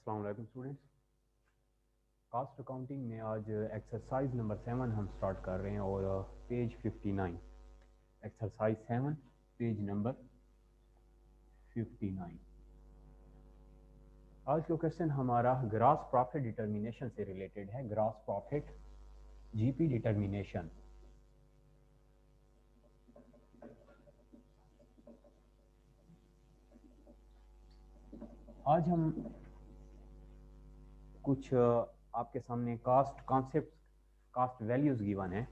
अस्सलाम वालेकुम students. Cast accounting में आज एक्सरसाइज नंबर 7 हम स्टार्ट कर रहे हैं और पेज 59, एक्सरसाइज 7 पेज नंबर 59। आज का क्वेश्चन हमारा ग्रॉस प्रॉफिट डिटर्मिनेशन से रिलेटेड है। Gross profit GP determination. आज हम कुछ आपके सामने cost concept, cost values given है,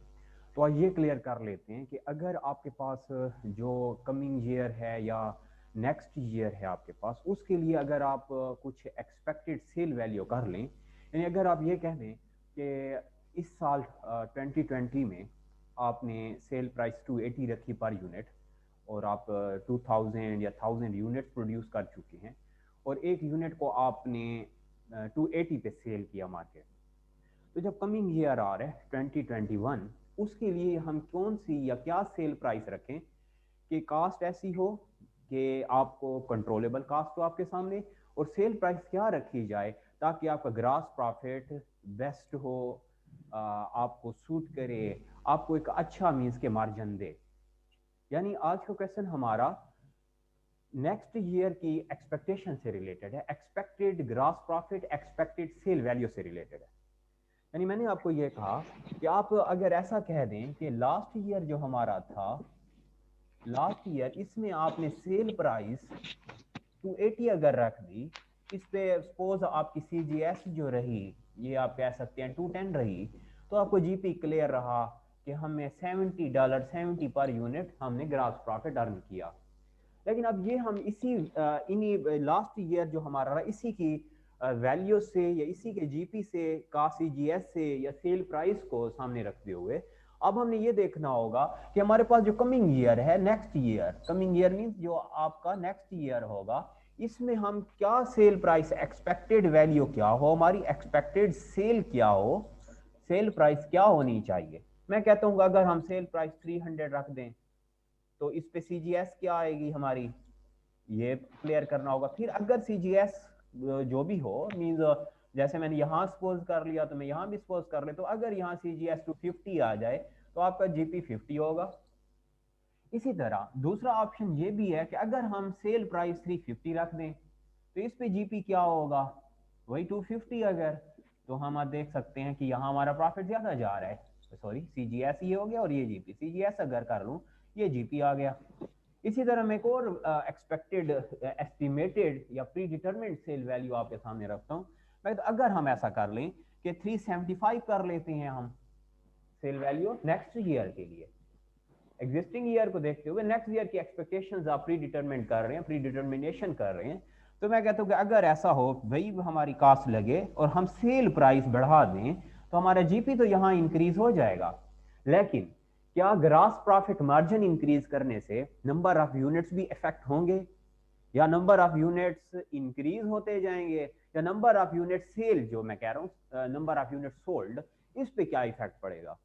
तो आज ये क्लियर कर लेते हैं कि अगर आपके पास जो कमिंग ईयर है या नेक्स्ट ईयर है आपके पास, उसके लिए अगर आप कुछ एक्सपेक्टेड सेल वैल्यू कर लें, यानी अगर आप ये कह दें कि इस साल 2020 में आपने सेल प्राइस 280 रखी पर यूनिट और आप 2000 या 1000 यूनिट्स प्रोड्यूस कर चुके हैं और एक यूनिट को आपने 280 पे सेल किया मार्केट। तो जब कमिंग ईयर आ रहा है 2021, उसके लिए हम कौन सी या क्या सेल प्राइस रखें कि कास्ट ऐसी हो कि आपको कंट्रोलेबल कास्ट हो आपके सामने, और सेल प्राइस क्या रखी जाए ताकि आपका ग्रॉस प्रॉफिट बेस्ट हो, आपको सूट करे, आपको एक अच्छा मीन्स के मार्जिन दे। यानी आज का क्वेश्चन हमारा नेक्स्ट ईयर की एक्सपेक्टेशन से रिलेटेड है, expected gross profit, expected sale value से रिलेटेड है। यानी मैंने आपको ये कहा कि आप अगर ऐसा कह दें कि लास्ट ईयर जो हमारा था, लास्ट ईयर इसमें आपने सेल प्राइस 280 अगर रख दी, इस पे सपोज आपकी सीजीएस जो रही, ये आप कह सकते हैं 210 रही, तो आपको जीपी क्लियर रहा कि हमें $70 70 पर यूनिट हमने ग्रॉस प्रॉफिट अर्न किया। लेकिन अब ये हम इसी इन्हीं लास्ट ईयर जो हमारा रहा, इसी की वैल्यू से या इसी के जीपी से, का सीजीएस से या सेल प्राइस को सामने रखते हुए अब हमने ये देखना होगा कि हमारे पास जो कमिंग ईयर है, next year, coming year means जो आपका नेक्स्ट ईयर होगा, इसमें हम क्या सेल प्राइस, एक्सपेक्टेड वैल्यू क्या हो, हमारी एक्सपेक्टेड सेल क्या हो, सेल प्राइस क्या होनी चाहिए। मैं कहता हूँ अगर हम सेल प्राइस 300 रख दें तो इस पे सीजीएस क्या आएगी हमारी, ये क्लियर करना होगा। फिर अगर सीजीएस जो भी हो मींस जैसे मैंने यहां सपोज कर लिया तो मैं यहां भी सपोज कर ले, तो अगर यहां सीजीएस 250 आ जाए तो आपका जीपी 50 होगा। इसी तरह दूसरा ऑप्शन ये भी है कि अगर हम सेल प्राइस 350 रख दें तो इस पे जीपी क्या होगा, वही 250। अगर तो हम आप देख सकते हैं कि यहाँ हमारा प्रॉफिट ज्यादा जा रहा है, सॉरी सीजीएस ये हो गया और ये जीपी, सीजीएस अगर कर लूं ये जीपी आ गया। इसी तरह मैं एक और एक्सपेक्टेड, एस्टिमेटेड या प्री डिटरमिनेड सेल वैल्यू आपके सामने रखता हूँ। मैं तो अगर हम ऐसा कर लें कि 375 कर लेते हैं हम सेल वैल्यू नेक्स्ट ईयर के लिए, एग्जिस्टिंग ईयर को देखते हुए नेक्स्ट ईयर की एक्सपेक्टेशंस आप प्री डिटरमिन कर रहे हैं, प्री डिटर्मिनेशन कर रहे हैं, तो मैं कहता हूँ कि अगर ऐसा हो वही हमारी कास्ट लगे और हम सेल प्राइस बढ़ा दें तो हमारा जीपी तो यहाँ इंक्रीज हो जाएगा, लेकिन क्या ग्रॉस प्रॉफिट मार्जिन इंक्रीज करने से नंबर ऑफ यूनिट्स भी इफेक्ट होंगे, या नंबर ऑफ यूनिट्स इंक्रीज होते जाएंगे, या नंबर ऑफ यूनिट सेल, जो मैं कह रहा हूँ नंबर ऑफ यूनिट सोल्ड, इस पे क्या इफेक्ट पड़ेगा।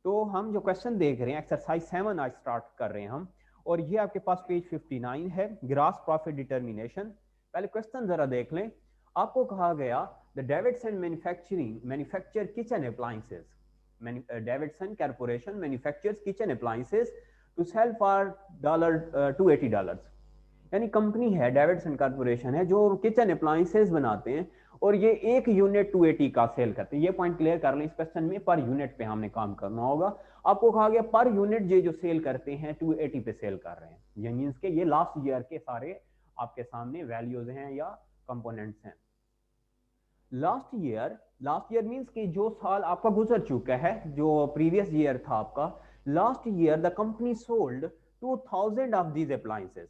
तो हम जो क्वेश्चन देख रहे हैं एक्सरसाइज 7 आज स्टार्ट कर रहे हैं हम, और ये आपके पास पेज 59 है, ग्रॉस प्रॉफिट डिटर्मिनेशन। पहले क्वेश्चन जरा देख लें। आपको कहा गया the Davidson manufacturing manufacture kitchen appliances, Davidson corporation manufactures kitchen appliances to sell for $280। यानी कंपनी है डेविडसन कॉर्पोरेशन है जो किचन अप्लायंसेस बनाते हैं और ये एक यूनिट 280 का सेल करते हैं। ये पॉइंट क्लियर कर लें, इस क्वेश्चन में पर यूनिट पे हमने काम करना होगा। आपको कहा गया पर यूनिट ये जो सेल करते हैं 280 पे सेल कर रहे हैं, ये मींस के ये लास्ट ईयर के सारे आपके सामने वैल्यूज हैं या कंपोनेंट्स हैं। लास्ट ईयर मींस कि जो साल आपका गुजर चुका है, जो प्रीवियस ईयर था आपका, last year the company sold 2000 of these appliances.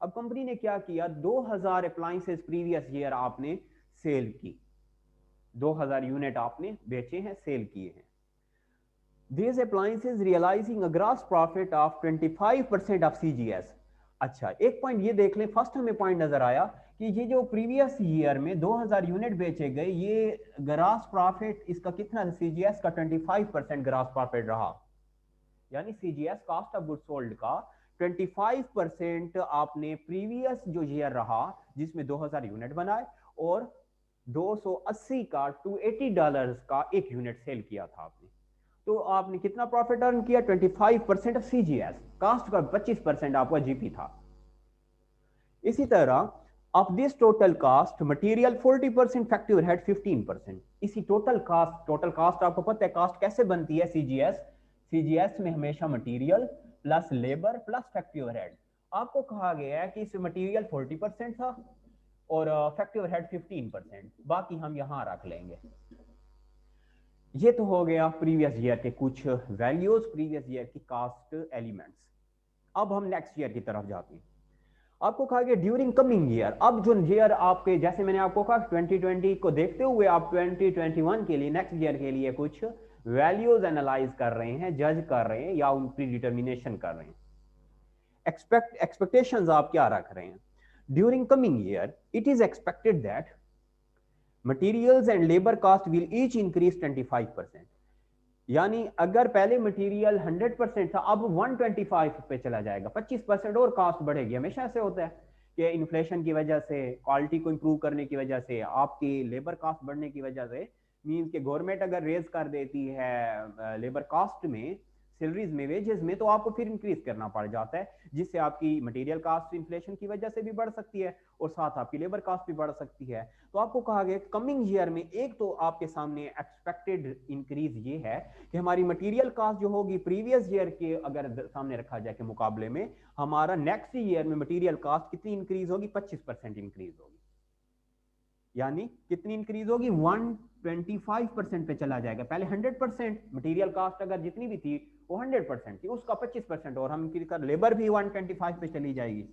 अब कंपनी ने क्या किया, 2000 अप्लायंसेस प्रीवियस ईयर आपने सेल की, 2000 यूनिट आपने बेचे हैं, सेल किए हैं। These appliances realizing a gross profit of 25% of CGS। अच्छा, एक पॉइंट ये देख लें, फर्स्ट हमें पॉइंट नजर आया कि ये जो प्रीवियस ईयर में 2000 यूनिट बेचे गए, ये ग्रॉस प्रॉफिट इसका कितना, सीजीएस का 25% ग्रॉस प्रॉफिट रहा, यानी CGS cost of good sold का 25% आपने प्रीवियस जो ईयर रहा जिसमें 2000 यूनिट बनाए, और 280 का $280 का एक यूनिट सेल किया था आपने, तो आपने कितना प्रॉफिट अर्न किया? 25% ऑफ सीजीएस, कास्ट का 25% आपका जीपी था। इसी तरह of this total cast material 40%, factory overhead 15%। इसी टोटल कास्ट आपको पता है कास्ट कैसे बनती है? सीजीएस, सीजीएस में हमेशा material plus labour plus factory overhead. आपको कहा गया है कि इस मटेरियल 40% था और फैक्ट्री ओवरहेड 15%, बाकी हम यहां रख लेंगे। ये तो हो गया प्रीवियस ईयर के कुछ वैल्यूज, प्रीवियस ईयर की कास्ट एलिमेंट्स। अब हम नेक्स्ट ईयर की तरफ जाते हैं। आपको कहा गया ड्यूरिंग कमिंग ईयर, अब जो ईयर आपके, जैसे मैंने आपको कहा 2020 को देखते हुए आप 2021 के लिए, नेक्स्ट ईयर के लिए कुछ वैल्यूज एनालाइज कर रहे हैं, जज कर रहे हैं या उन प्री डिटर्मिनेशन कर रहे हैं। एक्सपेक्टेशंस आप क्या रख रहे हैं? During coming year it is expected that materials and labour cost will each increase 25%। यानी अगर पहले मटेरियल 100% था, अब 125 पे चला जाएगा, 25% और कास्ट बढ़ेगी। हमेशा ऐसे होता है कि इन्फ्लेशन की वजह से, क्वालिटी को इंप्रूव करने की वजह से, आपकी लेबर कास्ट बढ़ने की वजह से, मींस के गवर्नमेंट अगर रेज कर देती है लेबर कास्ट में, सैलरीज में, वेजेस में, तो आपको फिर इंक्रीज करना पड़ जाता है, जिससे आपकी मटेरियल कास्ट इन्फ्लेशन की वजह से भी बढ़ सकती है और साथ आपकी लेबर कास्ट भी बढ़ सकती है। तो आपको कहा गया कमिंग ईयर में एक तो आपके सामने एक्सपेक्टेड इंक्रीज ये है कि हमारी मटेरियल कास्ट जो होगी प्रीवियस ईयर के अगर सामने रखा जाए के मुकाबले में, हमारा नेक्स्ट ईयर में मटेरियल कास्ट कितनी इंक्रीज होगी? 25% इंक्रीज होगी। यानी कितनी इंक्रीज होगी? 125% पे चला जाएगा। पहले 100% मटेरियल कास्ट अगर जितनी भी थी वो 100% थी, उसका 25% और हम लेबर भी 125 पे चली जाएगी।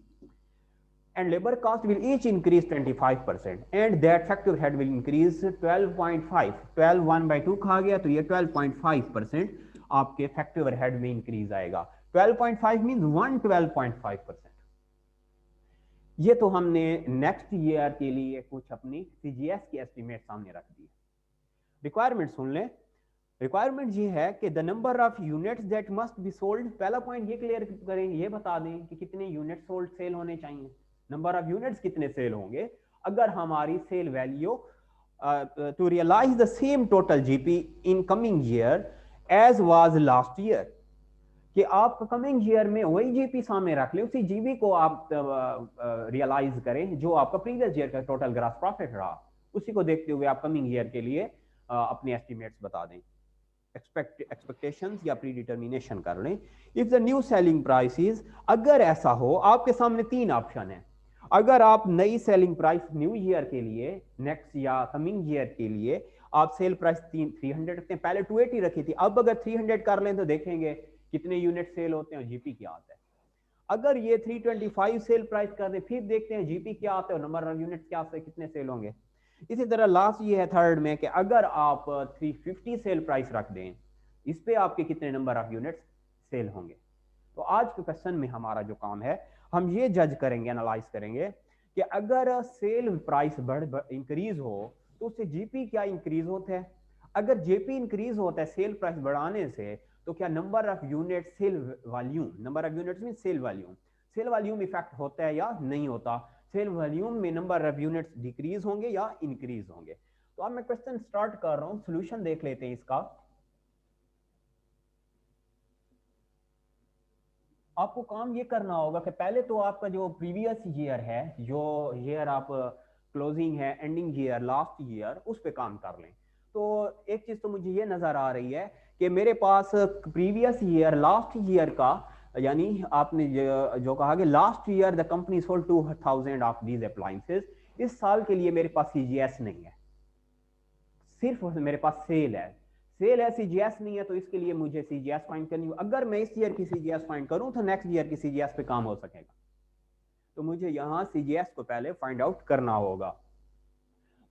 And labor cost will each increase 25%, and that factor head will increase 12.5, 12 1 by 2 कहा गया, तो ये 12.5% आपके फैक्टर हेड में इंक्रीज आएगा। 12.5 मींस 112.5%। ये तो हमने नेक्स्ट ईयर के लिए कुछ अपनी सीजीएस की एस्टीमेट सामने रख दी। रिक्वायरमेंट सुन लें। रिक्वायरमेंट ये है कि the number of units that must be sold, पहला पॉइंट ये क्लियर करेंगे, ये बता दें कि कितने यूनिट सोल्ड सेल होने चाहिए, नंबर ऑफ यूनिट्स कितने सेल होंगे अगर हमारी sale value to realise the same total GP in coming year as was last year, कि आप कमिंग ईयर में वही जीपी सामने रख लें, उसी जीबी को आप रियलाइज करें जो आपका प्रीवियस ईयर का टोटल ग्रॉस प्रॉफिट रहा, उसी को देखते हुए आप कमिंग ईयर के लिए अपने एस्टिमेट्स बता दें, एक्सपेक्टेशंस या प्री डिटर्मिनेशन कर लें। If the new selling prices, अगर ऐसा हो, आपके सामने तीन ऑप्शन है। अगर आप नई सेलिंग प्राइस न्यू ईयर के लिए, नेक्स्ट या कमिंग ईयर के लिए आप सेल प्राइस 300 रखते हैं, पहले 280 रखी थी, अब अगर 300 कर लें तो देखेंगे कितने यूनिट सेल होते हैं और जीपी क्या आता है। अगर ये 325 सेल प्राइस कर दें, फिर देखते हैं जीपी क्या आता है और नंबर ऑफ यूनिट क्या आता है, कितने सेल होंगे। इसी तरह लास्ट ये है थर्ड में कि अगर आप 350 सेल प्राइस रख दें, इस पे आपके कितने नंबर ऑफ यूनिट्स सेल होंगे। तो आज के क्वेश्चन में हमारा जो काम है, हम ये जज करेंगे, एनालाइज करेंगे कि अगर सेल प्राइस इंक्रीज हो तो उससे जीपी क्या इंक्रीज होता है। अगर जेपी इंक्रीज होता है सेल प्राइस बढ़ाने से, तो क्या number of unit sale volume, number of units में सेल वॉल्यूम इफेक्ट होता है या नहीं होता, सेल वॉल्यूम में नंबर ऑफ यूनिट्स डिक्रीज होंगे या इंक्रीज होंगे। तो अब मैं क्वेश्चन स्टार्ट कर रहा हूं, सोल्यूशन देख लेते हैं इसका। आपको काम ये करना होगा कि पहले तो आपका जो प्रीवियस ईयर है, जो ईयर आप क्लोजिंग है, एंडिंग ईयर, लास्ट ईयर, उस पे काम कर लें। तो एक चीज तो मुझे ये नजर आ रही है कि मेरे पास प्रीवियस ईयर, लास्ट ईयर का, यानी आपने जो कहा कि last year the company sold 2000 of these appliances, इस साल के लिए मेरे पास सीजीएस नहीं है, सिर्फ मेरे पास सेल है, सीजीएस नहीं है, तो इसके लिए मुझे सीजीएस फाइंड करनी होगी। अगर मैं इस ईयर की सीजीएस फाइंड करूं तो नेक्स्ट ईयर की सीजीएस पे काम हो सकेगा, तो मुझे यहां सीजीएस को पहले फाइंड आउट करना होगा।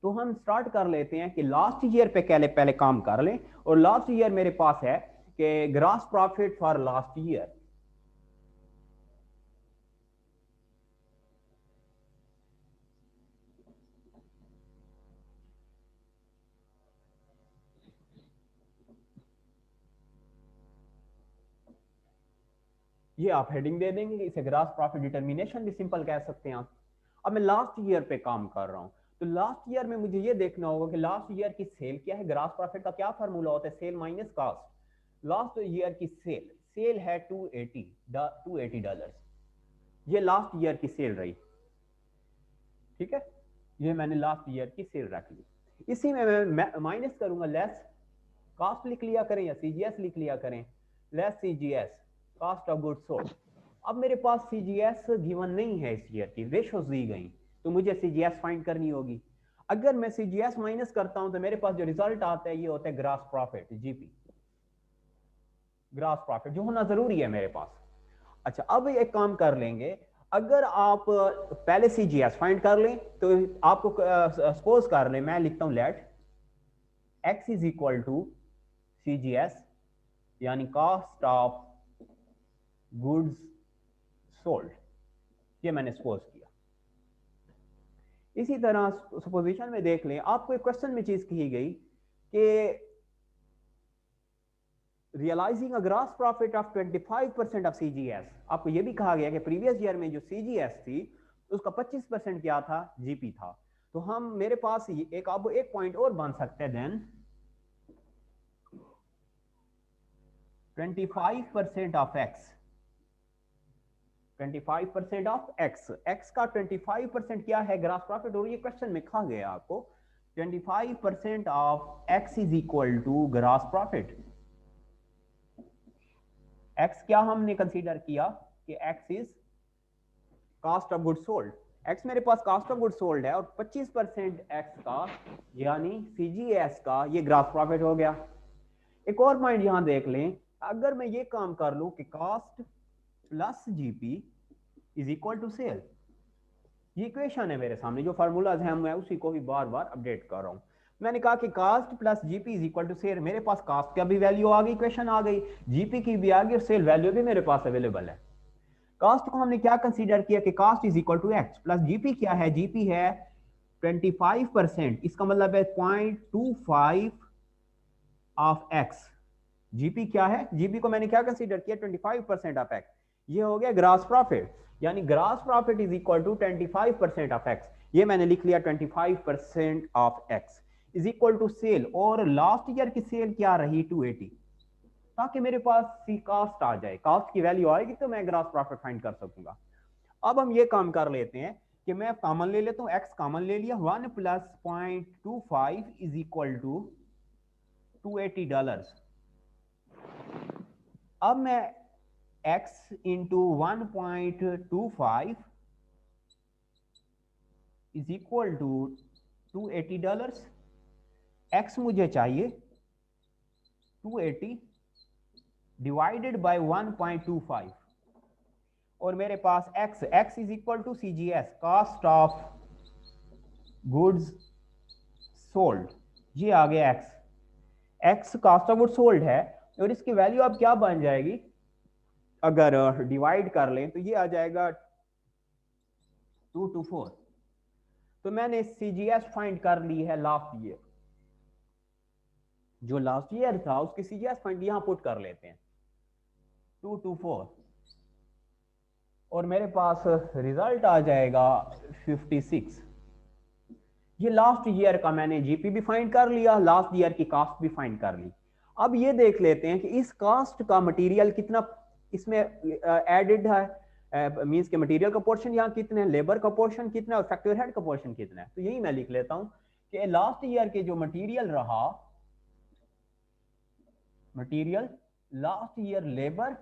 तो हम स्टार्ट कर लेते हैं कि लास्ट ईयर पे पहले काम कर लें, और लास्ट ईयर मेरे पास है कि gross profit for last year, ये आप हेडिंग दे देंगे, इसे ग्रॉस प्रॉफिट डिटर्मिनेशन भी सिंपल कह सकते हैं आप। अब मैं लास्ट ईयर पे काम कर रहा हूं, तो लास्ट ईयर में मुझे ये देखना होगा कि लास्ट ईयर की सेल क्या है। ग्रॉस प्रॉफिट का क्या फार्मूला होता है, sale minus cost. Last year की सेल है $280, ये लास्ट ईयर की सेल रही, ठीक है। ये मैंने लास्ट ईयर की सेल रख ली, इसी में मैं माइनस करूंगा, लेस कॉस्ट लिख लिया करें या सीजीएस लिख लिया करें, less CGS cost of goods sold. अब मेरे पास सीजीएस गिवन नहीं है, इस ईयर की रेशोज दी गई, तो मुझे सीजीएस फाइंड करनी होगी। अगर मैं सीजीएस माइनस करता हूं तो मेरे पास जो रिजल्ट आता है ये होता है gross profit, GP, gross profit, जो होना जरूरी है मेरे पास। अच्छा, अब एक काम कर लेंगे, अगर आप पहले सीजीएस फाइंड कर लें तो आपको सपोज कर लें, मैं लिखता हूं let x is equal to CGS यानी कॉस्ट ऑफ गुड्स सोल्ड, ये मैंने सपोज किया। इसी तरह सपोजिशन में देख लें, आपको एक क्वेश्चन में चीज कही गई कि realising a gross profit of 25% of CGS, आपको यह भी कहा गया कि प्रीवियस ईयर में जो सीजीएस थी उसका 25% क्या था, जीपी था। तो हम मेरे पास एक अब एक पॉइंट और बन सकते हैं, then 25% of X, 25% of X, X का 25% क्या है, ग्रॉस प्रॉफिट, और ये क्वेश्चन में कहा गया आपको 25% of X is equal to gross profit. X क्या हमने कंसीडर किया कि X is cost of goods sold, X मेरे पास कॉस्ट ऑफ गुड्स सोल्ड है, और 25% एक्स का यानी सीजीएस का ये ग्रॉस प्रॉफिट हो गया। एक और पॉइंट यहां देख लें, अगर मैं ये काम कर लूं कि cost plus GP is equal to sale, ये इक्वेशन है मेरे सामने, जो फार्मूलाज हैं मैं उसी को ही बार बार अपडेट कर रहा हूं। मैंने कहा कि cost plus GP is equal to sale, मेरे पास कॉस्ट का भी वैल्यू आ गई, इक्वेशन आ गई, जीपी की भी आ गई, और सेल वैल्यू भी मेरे पास अवेलेबल है। कॉस्ट को हमने क्या कंसीडर किया कि cost is equal to X plus GP क्या है, जीपी है 25%, इसका मतलब है 0.25 ऑफ एक्स। जीपी क्या है, जीपी को मैंने क्या कंसीडर किया, 25% ऑफ एक्स, ये हो गया ग्रॉस प्रॉफिट, यानी gross profit is equal to 25% of X, ये मैंने लिख लिया 25% of X is equal to sale, और लास्ट ईयर की सेल क्या रही 280, ताकि मेरे पास सी कॉस्ट आ जाए, कॉस्ट की वैल्यू आएगी तो मैं ग्रॉस प्रॉफिट फाइंड कर सकूंगा। अब हम ये काम कर लेते हैं कि मैं कॉमन ले लेता हूं, एक्स कॉमन ले लिया, 1 प्लस 0.25 इज इक्वल टू $280। अब मैं x into 1.25 is equal to $280, x मुझे चाहिए 280 डिवाइडेड बाय 1.25, और मेरे पास x is equal to CGS cost of goods sold, ये आ गया x cost of goods sold है, और इसकी वैल्यू अब क्या बन जाएगी, अगर डिवाइड कर लें तो ये आ जाएगा 224। तो मैंने सीजीएस फाइंड कर ली है लास्ट ईयर, जो लास्ट ईयर था उसकी सीजीएस फाइंड यहां पुट कर लेते हैं 224, और मेरे पास रिजल्ट आ जाएगा 56। ये लास्ट ईयर का मैंने जीपी भी फाइंड कर लिया, लास्ट ईयर की कॉस्ट भी फाइंड कर ली। अब ये देख लेते हैं कि इस कॉस्ट का मटेरियल कितना इसमें एडेड है, मींस के मटेरियल का पोर्शन यहाँ कितना है, लेबर का पोर्शन कितना है, और फैक्ट्री हेड का पोर्शन कितना है। तो यही मैं लिख लेता हूं कि लास्ट ईयर के जो मटेरियल रहा, material, last year labour,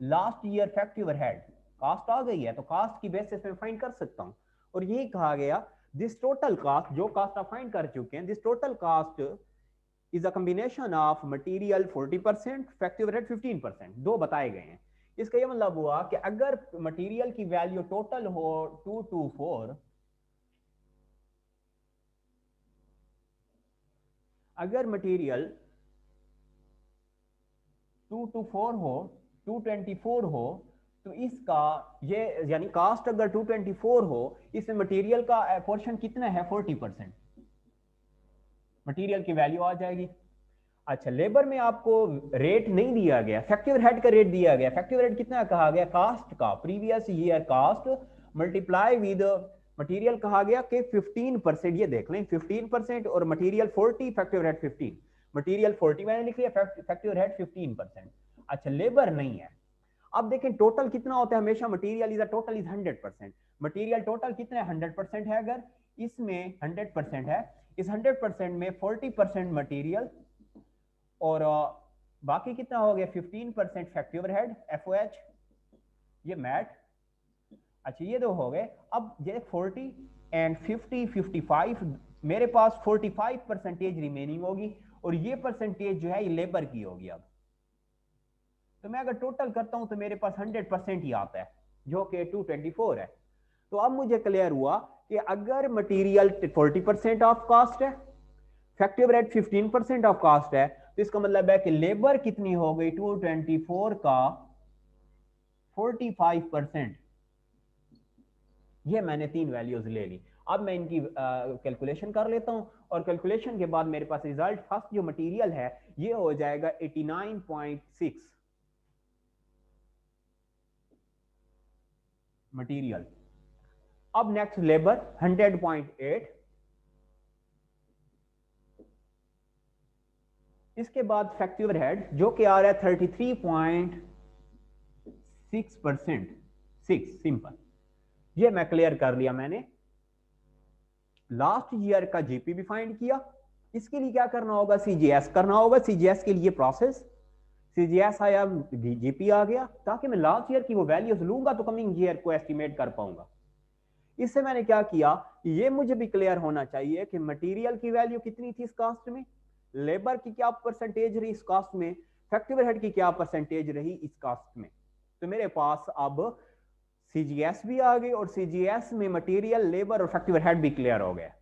last year factory overhead, cost आ गई है तो कॉस्ट की बेसिस पे फाइंड कर सकता हूं। और यही कहा गया दिस टोटल कॉस्ट, जो कॉस्ट आप फाइंड कर चुके हैं, this total cost is a combination of material 40%, factory overhead 15%, दो बताए गए हैं। इसका ये मतलब हुआ कि अगर मटेरियल की वैल्यू टोटल हो 224, अगर मटेरियल 224 हो, 224 हो, तो इसका ये यानी कॉस्ट अगर 224 हो, इसमें मटेरियल का पोर्शन कितना है 40%, मटेरियल की वैल्यू आ जाएगी। अच्छा, लेबर में आपको रेट नहीं दिया गया, फैक्ट्री ओवरहेड का रेट दिया गया। फैक्ट्री ओवरहेड कितना कहा गया, कास्ट का previous year cost multiply with material कहा गया कि 15%, ये देख लें 15% और मटेरियल 40, फैक्टर ओवरहेड 15, मटेरियल 40 मैंने लिख लिया, फैक्टर ओवरहेड 15%। अच्छा लेबर नहीं है। अब देखें टोटल कितना होता है, हमेशा material is total is 100%, material total कितना है 100% है, अगर इसमें 100% है, इस 100% में 40% मटेरियल और बाकी कितना हो गया 15% फैक्ट्री ओवरहेड FOH, ये मैट। अच्छा ये दो हो गए। अब ये 40 एंड 50 55, मेरे पास 45% रिमेनिंग होगी और ये परसेंटेज जो है ये लेबर की होगी। अब तो मैं अगर टोटल करता हूं तो मेरे पास 100% ही आता है जो कि 224 है। तो अब मुझे क्लियर हुआ कि अगर मटेरियल 40% ऑफ कास्ट है, फैक्ट्री ओवरहेड 15% ऑफ कास्ट है, तो इसका मतलब है कि लेबर कितनी हो गई 224 का 45%। ये मैंने तीन वैल्यूज ले ली। अब मैं इनकी कैलकुलेशन कर लेता हूं और कैलकुलेशन के बाद मेरे पास रिजल्ट फर्स्ट जो मटेरियल है ये हो जाएगा 89.6 मटेरियल। अब नेक्स्ट लेबर 100.8, इसके बाद फैक्ट्री ओवरहेड जो कि आ रहा है 33.6%, 6 सिंपल। ये मैं क्लियर कर लिया मैंने। लास्ट ईयर का जीपी भी फाइंड किया। इसके लिए क्या करना होगा, सीजीएस करना होगा। सीजीएस के लिए प्रोसेस, सीजीएस आया, जीपी आ गया, ताकि मैं लास्ट ईयर की वो वैल्यूज लूंगा तो कमिंग ईयर को एस्टिमेट कर पाऊंगा। इससे मैंने क्या किया, ये मुझे भी क्लियर होना चाहिए कि मटेरियल की वैल्यू कितनी थी इस कास्ट में, लेबर की क्या परसेंटेज रही इस कास्ट में, फैक्ट्री ओवरहेड की क्या परसेंटेज रही इस कास्ट में। तो मेरे पास अब सीजीएस भी आ गई और सीजीएस में मटेरियल, लेबर और फैक्ट्री ओवरहेड भी क्लियर हो गया।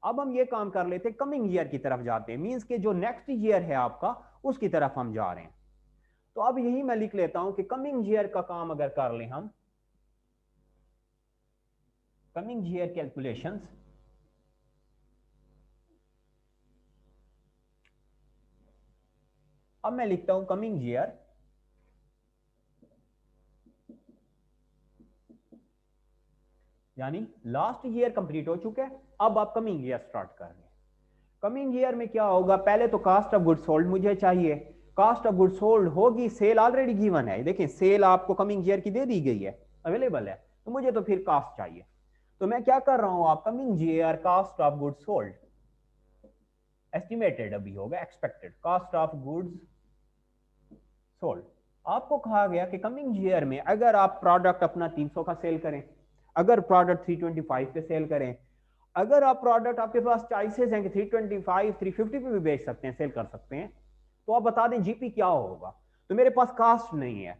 अब हम ये काम कर लेते हैं, कमिंग ईयर की तरफ जाते हैं, मींस के जो नेक्स्ट ईयर है आपका उसकी तरफ हम जा रहे हैं। तो अब यही मैं लिख लेता हूं कि कमिंग ईयर का काम अगर कर लें हम, कमिंग ईयर कैलकुलेशंस, अब मैं लिखता हूं कमिंग ईयर यानी लास्ट ईयर कंप्लीट हो चुका है, अब आप कमिंग ईयर स्टार्ट कर रहे हैं। कमिंग ईयर में क्या होगा, पहले तो कास्ट ऑफ गुड सोल्ड मुझे चाहिए। कास्ट ऑफ गुड सोल्ड होगी, सेल ऑलरेडी गिवन है, देखिए सेल आपको कमिंग ईयर की दे दी गई है, अवेलेबल है, तो मुझे तो फिर कास्ट चाहिए। तो मैं क्या कर रहा हूं, आप coming year cost of good sold, estimated अभी होगा, expected cost of goods sold. आपको कहा गया कि कमिंग ईयर में अगर आप प्रोडक्ट अपना 300 का सेल करें, अगर प्रोडक्ट 325 पे सेल करें, अगर आप प्रोडक्ट आपके पास चॉइसेस हैं कि 325 350 पे भी बेच सकते हैं, सेल कर सकते हैं, तो आप बता दें जीपी क्या होगा। तो मेरे पास कास्ट नहीं है,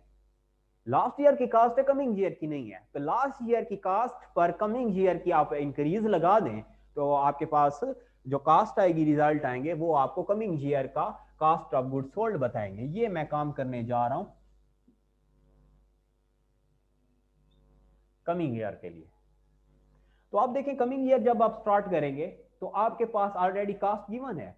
लास्ट ईयर की कास्ट है, कमिंग ईयर की नहीं है, तो लास्ट ईयर की कास्ट पर कमिंग ईयर की आप इंक्रीज लगा दें तो आपके पास जो कास्ट आएगी, रिजल्ट आएंगे, वो आपको कमिंग ईयर का कास्ट ऑफ गुड सोल्ड बताएंगे। ये मैं काम करने जा रहा हूं कमिंग ईयर के लिए। तो आप देखें कमिंग ईयर जब आप स्टार्ट करेंगे तो आपके पास ऑलरेडी कास्ट गिवन है,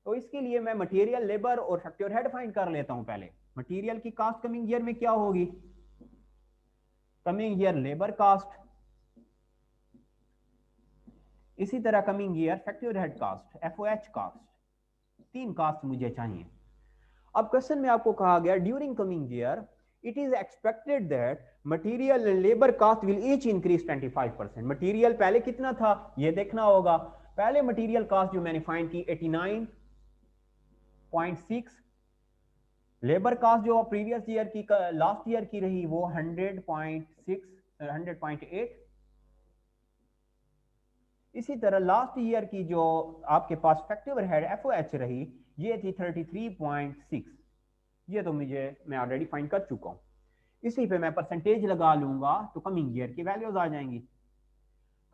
तो इसके लिए मैं मटेरियल, लेबर और फैक्ट्री ओवरहेड फाइंड कर लेता हूं। पहले मटेरियल की कास्ट कमिंग ईयर में क्या होगी, कमिंग ईयर लेबर कास्ट, इसी तरह coming year factory overhead cost, FOH cost, तीन कास्ट मुझे चाहिए। अब क्वेश्चन में आपको कहा गया during coming year it is expected that material and labour cost will each increase 25%। Material पहले कितना था ये देखना होगा। पहले मटेरियल कास्ट जो मैंने फाइंड की 89.6, लेबर कास्ट जो प्रीवियस ईयर की, लास्ट ईयर की रही वो 100.8। इसी तरह लास्ट ईयर की जो आपके पास फैक्ट्री ओवरहेड FOH रही ये थी 33.6। ये तो मैं ऑलरेडी फाइंड कर चुका हूं, इसी पे मैं परसेंटेज लगा लूंगा तो कमिंग ईयर की वैल्यूज आ जाएंगी।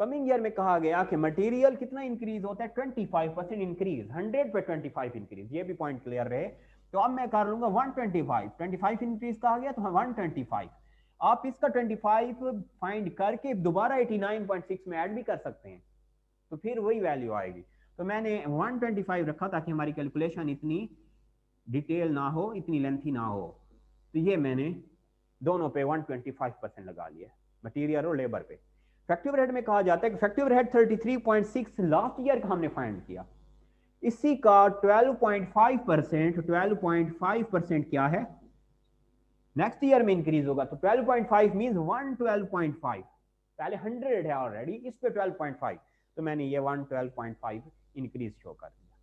कमिंग ईयर में कहा गया कि मटेरियल कितना इंक्रीज होता है, 25% इंक्रीज, 100 पे 25 इंक्रीज, ये भी पॉइंट क्लियर रहे। तो अब मैं कर लूंगा 125 इंक्रीज कहा गया तो 125, आप इसका 25 फाइंड करके दोबारा 89.6 में ऐड भी कर सकते हैं, तो फिर वही वैल्यू आएगी। तो मैंने 125 रखा ताकि हमारी कैलकुलेशन इतनी डिटेल ना हो, इतनी लेंथी ना हो। तो ये मैंने दोनों पे 125% लगा लिया, मटेरियल और लेबर पे। इफेक्टिव रेट में कहा जाता है कि इफेक्टिव रेट 33.6 लास्ट ईयर का हमने फाइंड किया, इसी का 12.5% क्या है, नेक्स्ट ईयर में इंक्रीज होगा। तो 12.5 मींस 112.5, पहले 100 है ऑलरेडी, इस पे 12.5, तो मैंने ये 112.5 इंक्रीज शो कर दिया।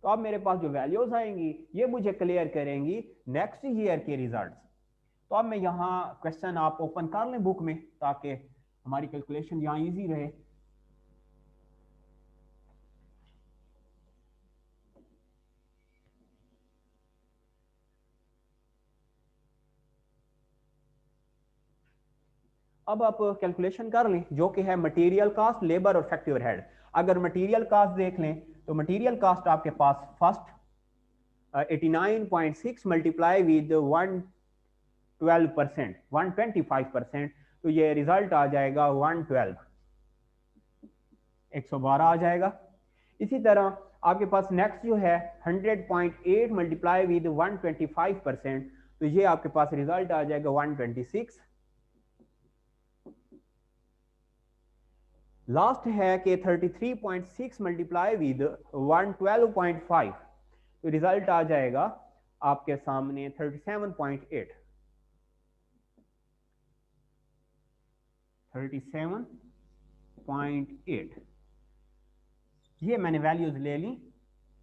तो अब मेरे पास जो वैल्यूज आएंगी ये मुझे क्लियर करेंगी नेक्स्ट ईयर के रिजल्ट्स। तो अब मैं यहाँ क्वेश्चन आप ओपन कर लें बुक में ताकि हमारी कैलकुलेशन यहाँ इजी रहे। अब आप कैलकुलेशन कर लें जो कि है मटेरियल कास्ट, लेबर और इफेक्टिव हेड। अगर मटेरियल कास्ट देख लें तो मटेरियल कास्ट आपके पास फर्स्ट 89.6 मल्टीप्लाई विद 112%, 125%, तो ये रिजल्ट आ जाएगा 112 आ जाएगा। इसी तरह आपके पास नेक्स्ट जो है 100.8 मल्टीप्लाई विद 125%, तो ये आपके पास रिजल्ट आ जाएगा 126। लास्ट है कि 33.6 मल्टीप्लाई विद 112.5, तो रिजल्ट आ जाएगा आपके सामने 37.8। 37.8 ये मैंने वैल्यूज ले ली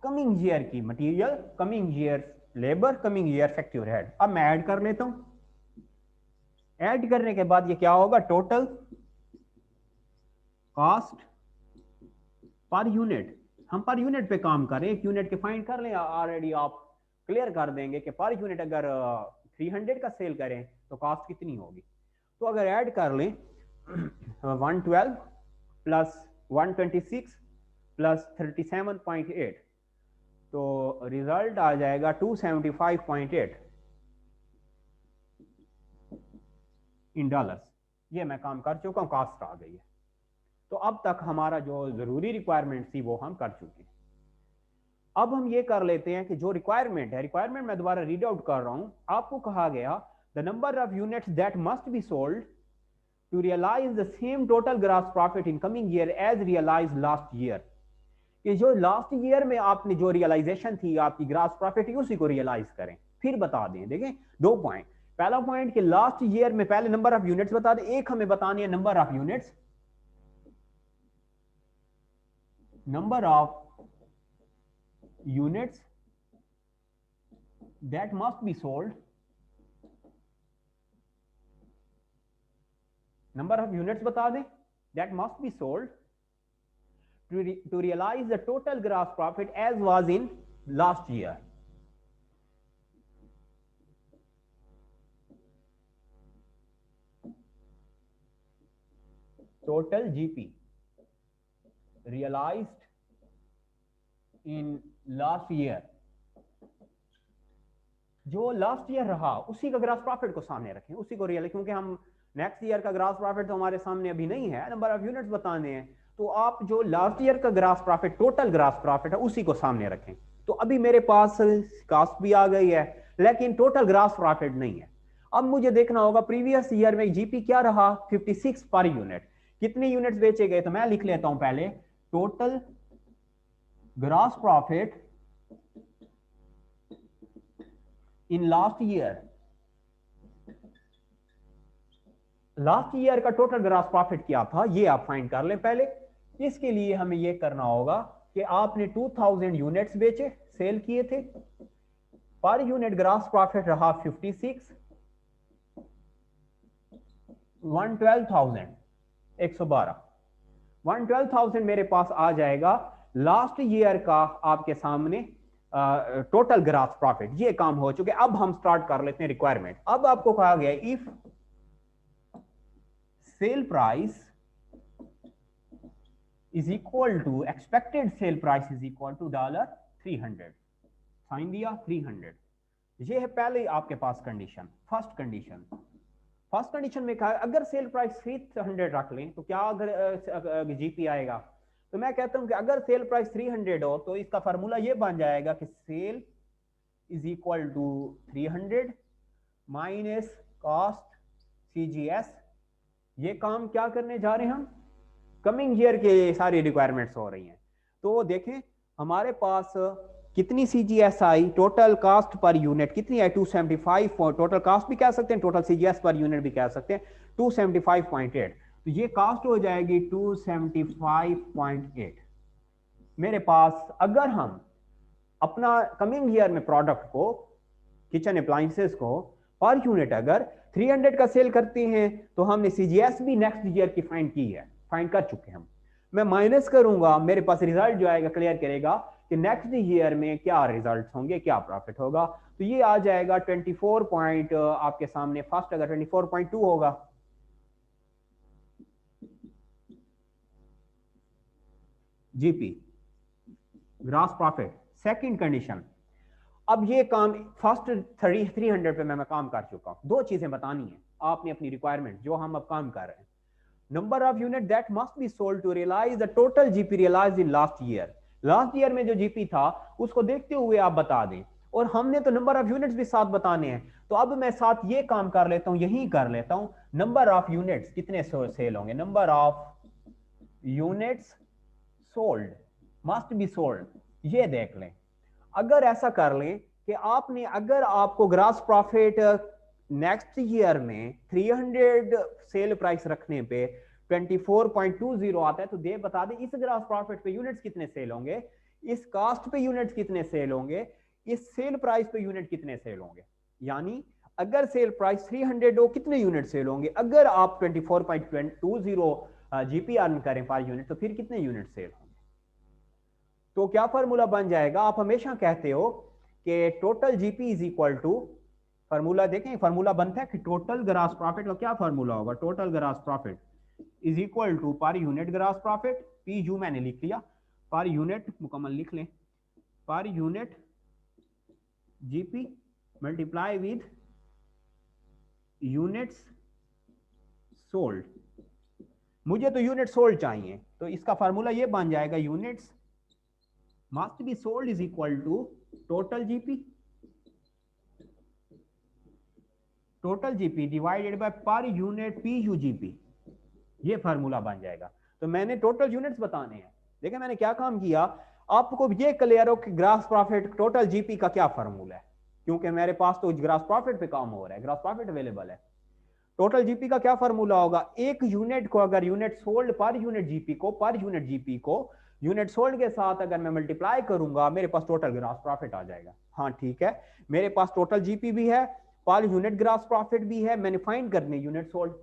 कमिंग ईयर की, material, coming year labour, coming year effective head. अब मैं ऐड कर लेता हूं, ऐड करने के बाद ये क्या होगा, टोटल कॉस्ट पर यूनिट। हम पर यूनिट पे काम करें, एक यूनिट के फाइंड कर लें, ऑलरेडी आप क्लियर कर देंगे कि पर यूनिट अगर 300 का सेल करें तो कॉस्ट कितनी होगी। तो अगर ऐड कर लें 112 प्लस 126 प्लस 37.8, तो रिजल्ट आ जाएगा 275.8 इन डॉलर्स। ये मैं काम कर चुका हूं, कॉस्ट आ गई है। तो अब तक हमारा जो जरूरी रिक्वायरमेंट थी वो हम कर चुके हैं। अब हम ये कर लेते हैं कि जो रिक्वायरमेंट है, रिक्वायरमेंट मैं दोबारा रीड आउट कर रहा हूं। आपको कहा गया the number of units that must be sold to realise the same total gross profit in coming year as realise last year, कि जो लास्ट ईयर में आपने जो रियलाइजेशन थी आपकी ग्रॉस प्रॉफिट उसी को रियलाइज करें। फिर बता दें, देखें 2 पॉइंट। पहला पॉइंट कि लास्ट ईयर में पहले नंबर ऑफ यूनिट्स बता दें, एक हमें बतानी है number of units, number of units that must be sold, number of units बता दें that must be sold to realize the total gross profit as was in last year. Total GP realized in last year, जो last year रहा उसी का gross profit को सामने रखें, उसी को रियल, क्योंकि हम नेक्स्ट ईयर का ग्रॉस प्रॉफिट तो हमारे सामने अभी नहीं है, नंबर ऑफ यूनिट्स बताने हैं। तो आप जो लास्ट ईयर का gross profit, total gross profit है, उसी को सामने रखें। तो अभी मेरे पास कॉस्ट भी आ गई है लेकिन टोटल ग्रॉस प्रॉफिट नहीं है। अब मुझे देखना होगा प्रीवियस ईयर में जीपी क्या रहा, 56 पर यूनिट, कितने यूनिट्स बेचे गए। तो मैं लिख लेता हूं पहले टोटल ग्रॉस प्रॉफिट इन लास्ट ईयर। लास्ट ईयर का टोटल ग्रॉस प्रॉफिट क्या था ये आप फाइंड कर लें पहले। इसके लिए हमें यह करना होगा कि आपने 2000 यूनिट्स बेचे, सेल किए थे, पर यूनिट ग्रॉस प्रॉफिट रहा 56, 112,112 112,000 मेरे पास आ जाएगा लास्ट ईयर का आपके सामने टोटल ग्रॉस प्रॉफिट। ये काम हो चुके। अब हम स्टार्ट कर लेते हैं रिक्वायरमेंट। अब आपको कहा गया if sale price is equal to expected sale price is equal to $300, sign दिया 300। ये है पहले आपके पास condition, first condition. First condition में कहा अगर सेल प्राइस 300 रख लें तो क्या अगर जीपी आएगा। तो मैं कहता हूं कि अगर सेल प्राइस 300 हो तो इसका फार्मूला ये बन जाएगा कि sale is equal to 300 minus cost CGS, ये काम क्या करने जा रहे हैं हम, कमिंग ईयर के सारी रिक्वायरमेंट्स हो रही हैं। तो देखें हमारे पास कितनी CGS आई, टोटल कास्ट पर यूनिट कितनी आई 275, टोटल कास्ट भी कह सकते हैं, टोटल CGS पर यूनिट भी कह सकते हैं 275.8। तो ये कास्ट हो जाएगी 275.8। मेरे पास अगर हम अपना कमिंग ईयर में प्रोडक्ट को, किचन अप्लायंसेस को पर यूनिट अगर 300 का सेल करते हैं, तो हमने CGS भी नेक्स्ट ईयर की फाइंड की है, फाइंड कर चुके हैं हम। मैं माइनस करूंगा, मेरे पास रिजल्ट जो आएगा क्लियर करेगा कि नेक्स्ट ईयर में क्या रिजल्ट होंगे, क्या प्रॉफिट होगा। तो ये आ जाएगा 24 पॉइंट, आपके सामने फर्स्ट अगर 24.2 होगा, GP gross profit. Second condition, अब ये काम फर्स्ट 300 पे मैं काम कर चुका हूं। दो चीजें बतानी है आपने अपनी रिक्वायरमेंट जो हम अब काम कर रहे हैं। Number of unit that must be sold to realise the total GP realise in last year. Last year में जो जीपी था उसको देखते हुए आप बता दें, और हमने तो नंबर ऑफ यूनिट्स भी साथ बताने हैं। तो अब मैं साथ ये काम कर लेता हूं, यही कर लेता हूं, नंबर ऑफ यूनिट्स कितने सेल होंगे, number of units sold must be sold, ये देख लें। अगर ऐसा कर लें कि आपने, अगर आपको ग्रॉस प्रॉफिट नेक्स्ट ईयर में 300 सेल प्राइस रखने पे 24.20 आता है, तो दे बता दें इस ग्रॉस प्रॉफिट पे यूनिट्स कितने सेल होंगे, इस कास्ट पे यूनिट्स कितने सेल होंगे, इस सेल प्राइस पे यूनिट कितने सेल होंगे। यानी अगर सेल प्राइस 300 हो, कितने यूनिट सेल होंगे। अगर आप 24.20 जीपी अर्न करें पर यूनिट, तो फिर कितने यूनिट सेल होंगे। तो क्या फार्मूला बन जाएगा, आप हमेशा कहते हो कि total GP is equal to, formula देखें, फार्मूला बनता है कि टोटल ग्रॉस प्रॉफिट का क्या फार्मूला होगा, total gross profit is equal to per unit gross profit, P U मैंने लिख लिया, पर यूनिट मुकम्मल लिख लें, per unit GP multiply with units sold. मुझे तो यूनिट सोल्ड चाहिए, तो इसका फार्मूला ये बन जाएगा, units must be sold is equal to total GP, total GP divided by per unit PUGP, ये फार्मूला बन जाएगा। तो मैंने टोटल यूनिट्स बताने हैं। देखिए मैंने क्या काम किया, आपको ये क्लियर हो कि ग्रॉस प्रॉफिट टोटल जीपी का क्या फार्मूला है, क्योंकि मेरे पास तो ग्रॉस प्रॉफिट पे काम हो रहा है, ग्रॉस प्रॉफिट अवेलेबल है। टोटल जीपी का क्या फार्मूला होगा, एक यूनिट को अगर यूनिट सोल्ड पर यूनिट जीपी को, पर यूनिट जीपी को यूनिट सोल्ड के साथ अगर मैं मल्टीप्लाई करूंगा, मेरे पास टोटल ग्रॉस प्रॉफिट आ जाएगा। हाँ ठीक है, मेरे पास टोटल जीपी भी है, पर यूनिट ग्रॉस प्रॉफिट भी है, मैंने फाइंड करने यूनिट सोल्ड।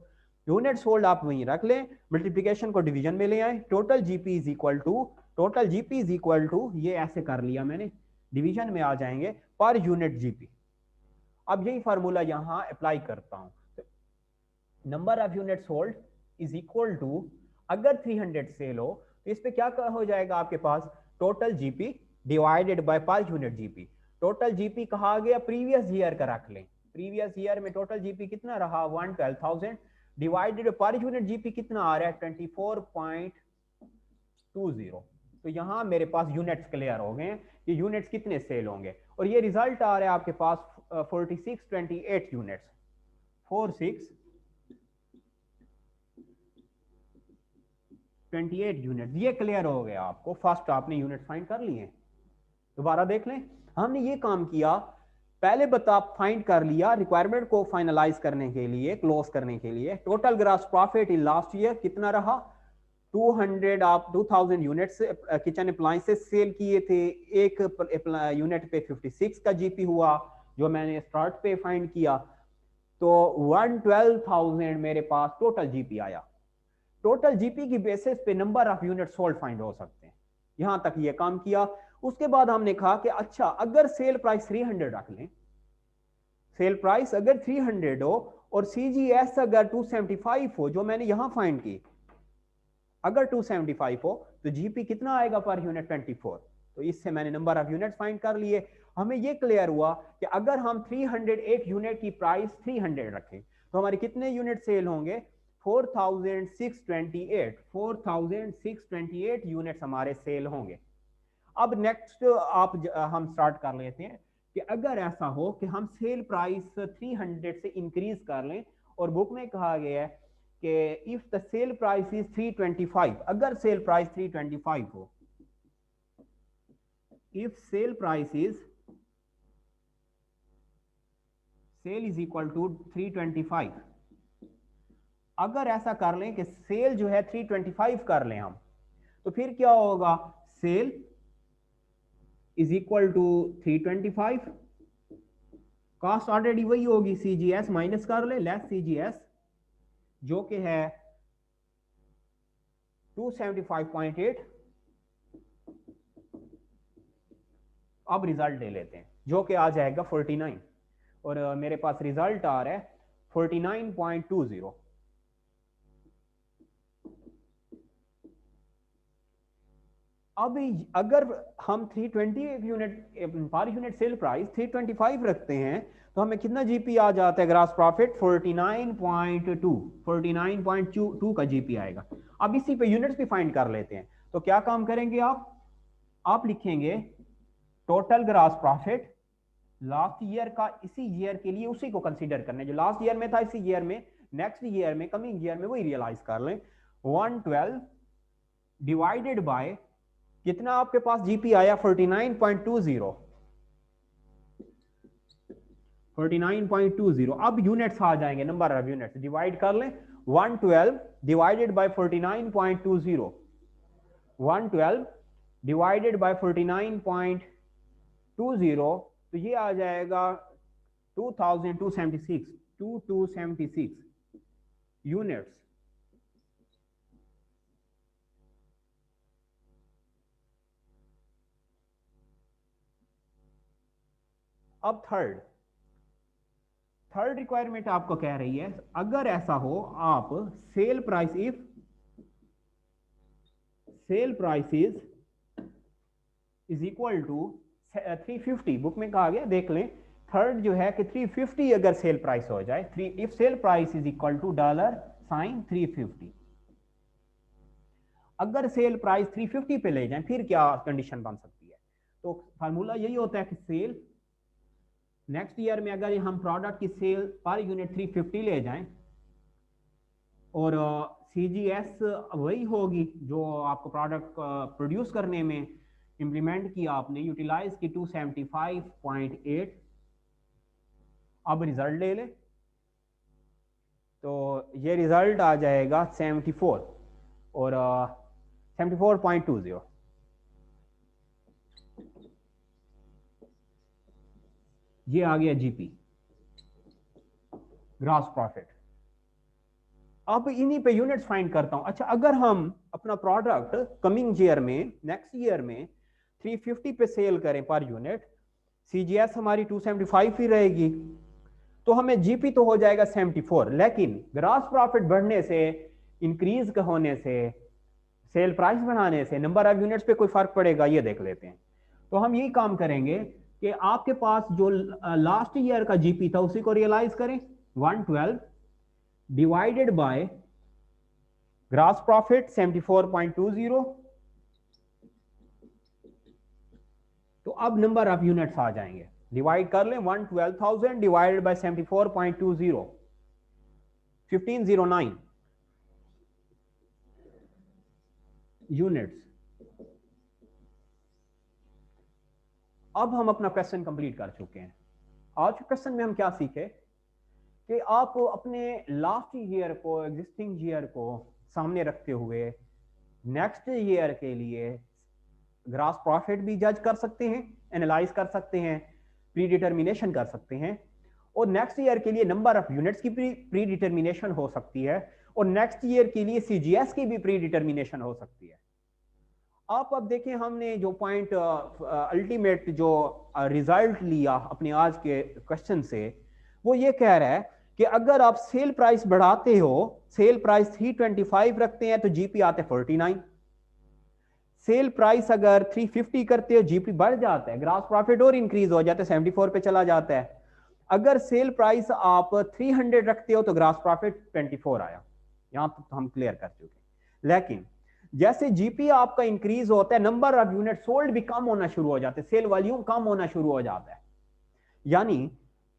यूनिट सोल्ड आप वहीं रख लें, मल्टीप्लिकेशन को डिवीजन में ले आए, total GP is equal to, total GP is equal to, ये ऐसे कर लिया मैंने, डिवीजन में आ जाएंगे पर यूनिट जीपी। अब यही फार्मूला यहां अप्लाई करता हूं, number of unit sold is equal to, अगर 300 सेल हो तो इस पे क्या हो जाएगा आपके पास, total GP divided by per unit GP. Total GP कहा गया प्रीवियस ईयर का रख लें, प्रीवियस ईयर में टोटल जीपी कितना रहा 112,000, डिवाइडेड पर यूनिट जीपी कितना आ रहा है 24.20। तो यहां मेरे पास यूनिट्स क्लियर हो गए कि यूनिट्स कितने सेल होंगे, और ये रिजल्ट आ रहा है आपके पास 4628 यूनिट्स, 4628 यूनिट। ये क्लियर हो गया आपको, फर्स्ट आपने यूनिट फाइंड कर लिए। दोबारा देख लें, हमने ये काम किया, पहले बता फाइंड कर लिया, रिक्वायरमेंट को फाइनलाइज करने के लिए, क्लोज करने के लिए, टोटल ग्रॉस प्रॉफिट इन लास्ट ईयर कितना रहा 200, आप 2000 यूनिट्स किचन अप्लायंसेस सेल किए थे, एक यूनिट पे 56 का जीपी हुआ जो मैंने स्टार्ट पे फाइंड किया, तो 112,000 मेरे पास टोटल जीपी आया। टोटल जीपी की बेसिस पे number of unit sold find हो सकते हैं, यहां तक ये काम किया। उसके बाद हमने कहा कि अच्छा अगर सेल प्राइस 300 रख लें, सेल प्राइस अगर 300 हो और सीजीएस अगर 275 हो, जो मैंने यहां फाइंड की, अगर 275 हो तो जीपी कितना आएगा पर यूनिट 24। तो इससे मैंने नंबर ऑफ यूनिट फाइंड कर लिए। हमें यह क्लियर हुआ कि अगर हम 308 यूनिट की प्राइस 300 रखें तो हमारे कितने यूनिट सेल होंगे 4628 यूनिट्स हमारे सेल होंगे। अब नेक्स्ट हम स्टार्ट कर लेते हैं कि अगर ऐसा हो कि हम सेल प्राइस 300 से इंक्रीज कर लें, और बुक में कहा गया है कि if the sale price is 325, अगर सेल प्राइस 325 हो, if sale price is sale is equal to 325, अगर ऐसा कर लें कि सेल जो है 325 कर लें हम, तो फिर क्या होगा, sale is equal to 325, cost already वही होगी, सीजीएस माइनस कर ले, लेस सीजीएस जो कि है 275.8। अब रिजल्ट ले लेते हैं जो कि आ जाएगा 49, और मेरे पास रिजल्ट आ रहा है 49.20। अब अगर हम 320 unit per unit cell price 325 रखते हैं तो हमें कितना जीपी आ जाता है, ग्रॉस प्रॉफिट 49.2 का जीपी आएगा। अब इसी पे यूनिट्स भी फाइंड कर लेते हैं। तो क्या काम करेंगे आप लिखेंगे total gross profit last year का, इसी ईयर के लिए उसी को कंसीडर करने, जो लास्ट ईयर में था इसी ईयर में, नेक्स्ट ईयर में, कमिंग ईयर में वही रियलाइज कर लें। 112 डिवाइडेड बाय कितना आपके पास जीपी आया 49.20, 49.20। अब यूनिट्स आ जाएंगे, नंबर ऑफ यूनिट्स डिवाइड कर लें, 112 डिवाइडेड बाय 49.20, 112 डिवाइडेड बाय 49.20, तो ये आ जाएगा 2276 यूनिट्स। अब थर्ड रिक्वायरमेंट आपको कह रही है, अगर ऐसा हो, आप sale price if sale price is equal to 350, book में कहा गया देख लें, थर्ड जो है कि 350 अगर सेल प्राइस हो जाए, if sale price is equal to $350, अगर सेल प्राइस 350 पे ले जाएं फिर क्या कंडीशन बन सकती है। तो फार्मूला यही होता है कि सेल नेक्स्ट ईयर में अगर हम प्रोडक्ट की सेल पर यूनिट 350 ले जाएं और सीजीएस वही होगी जो आपको प्रोडक्ट प्रोड्यूस करने में इंप्लीमेंट किया आपने, यूटिलाइज की 275.8। अब रिजल्ट ले ले तो ये रिजल्ट आ जाएगा 74 और 74.20। ये आ गया जीपी, ग्रॉस प्रॉफिट। अब इन्हीं पे यूनिट्स फाइंड करता हूं। अच्छा, अगर हम अपना प्रोडक्ट कमिंग ईयर में, नेक्स्ट ईयर में 350 पे सेल करें पर यूनिट, सीजीएस हमारी 275 ही रहेगी, तो हमें जीपी तो हो जाएगा 74, लेकिन ग्रॉस प्रॉफिट बढ़ने से, इंक्रीज होने से, सेल प्राइस बढ़ाने से नंबर ऑफ यूनिट्स पे कोई फर्क पड़ेगा, ये देख लेते हैं। तो हम यही काम करेंगे कि आपके पास जो लास्ट ईयर का जीपी था उसी को रियलाइज करें, 112 डिवाइडेड बाय ग्रॉस प्रॉफिट 74.20। तो अब नंबर ऑफ यूनिट्स आ जाएंगे, डिवाइड कर लें, 112,000 डिवाइडेड बाय 74.20, 1509 यूनिट्स। अब हम अपना क्वेश्चन कंप्लीट कर चुके हैं। आज के क्वेश्चन में हम क्या सीखे कि आप अपने लास्ट ईयर को, एग्जिस्टिंग ईयर को सामने रखते हुए नेक्स्ट ईयर के लिए ग्रॉस प्रॉफिट भी जज कर सकते हैं, एनालाइज कर सकते हैं, प्री डिटर्मिनेशन कर सकते हैं, और नेक्स्ट ईयर के लिए नंबर ऑफ यूनिट्स की प्री डिटर्मिनेशन हो सकती है, और नेक्स्ट ईयर के लिए सीजीएस की भी प्री डिटर्मिनेशन हो सकती है। आप अब देखें, हमने जो पॉइंट अल्टीमेट जो रिजल्ट लिया अपने आज के क्वेश्चन से, वो ये कह रहा है कि अगर आप सेल प्राइस बढ़ाते हो, सेल प्राइस 325 रखते हैं तो जीपी आते 49, सेल प्राइस अगर 350 करते हो जीपी बढ़ जाता है, ग्रॉस प्रॉफिट और इंक्रीज हो जाता है, 74 पे चला जाता है। अगर सेल प्राइस आप 300 रखते हो तो ग्रॉस प्रॉफिट 24 आया। यहां तो हम क्लियर कर चुके। लेकिन जैसे जीपी आपका इंक्रीज होता है, नंबर ऑफ यूनिट सोल्ड भी कम होना शुरू हो जाते हैं, सेल वॉल्यूम कम होना शुरू हो जाता है। यानी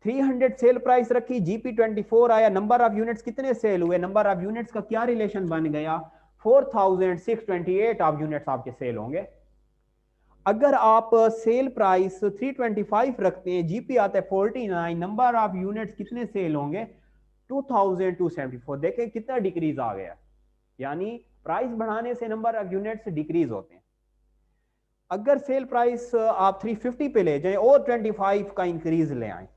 300 सेल प्राइस रखी, GP24 आया, नंबर ऑफ यूनिट्स कितने सेल हुए, नंबर ऑफ यूनिट्स का क्या रिलेशन बन गया, 4628 ऑफ यूनिट्स आपके सेल होंगे। अगर आप सेल प्राइस 325 रखते हैं, जीपी आता है 49, नंबर ऑफ यूनिट्स कितने सेल होंगे, 2274। देखें कितना डिक्रीज आ गया, यानी प्राइस बढ़ाने से नंबर ऑफ यूनिट्स डिक्रीज होते हैं। अगर सेल प्राइस आप 350 पे ले जाएं और 25 का इंक्रीज ले आए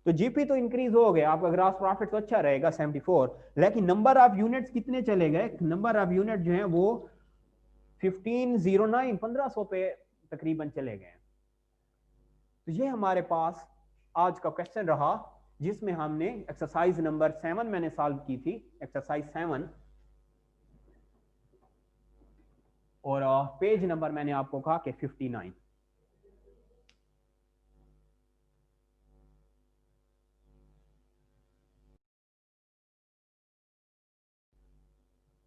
तो जीपी तो इंक्रीज हो गया, आपका ग्रॉस प्रॉफिट तो अच्छा रहेगा 74, लेकिन नंबर ऑफ यूनिट्स कितने चले गए, नंबर ऑफ यूनिट जो है वो 1509 1500 पे तकरीबन चले गए। तो ये हमारे पास आज का क्वेश्चन रहा, जिसमें हमने एक्सरसाइज नंबर 7 मैंने सॉल्व की थी, एक्सरसाइज 7, और पेज नंबर मैंने आपको कहा कि 59।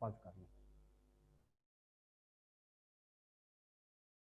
पॉज कर लो।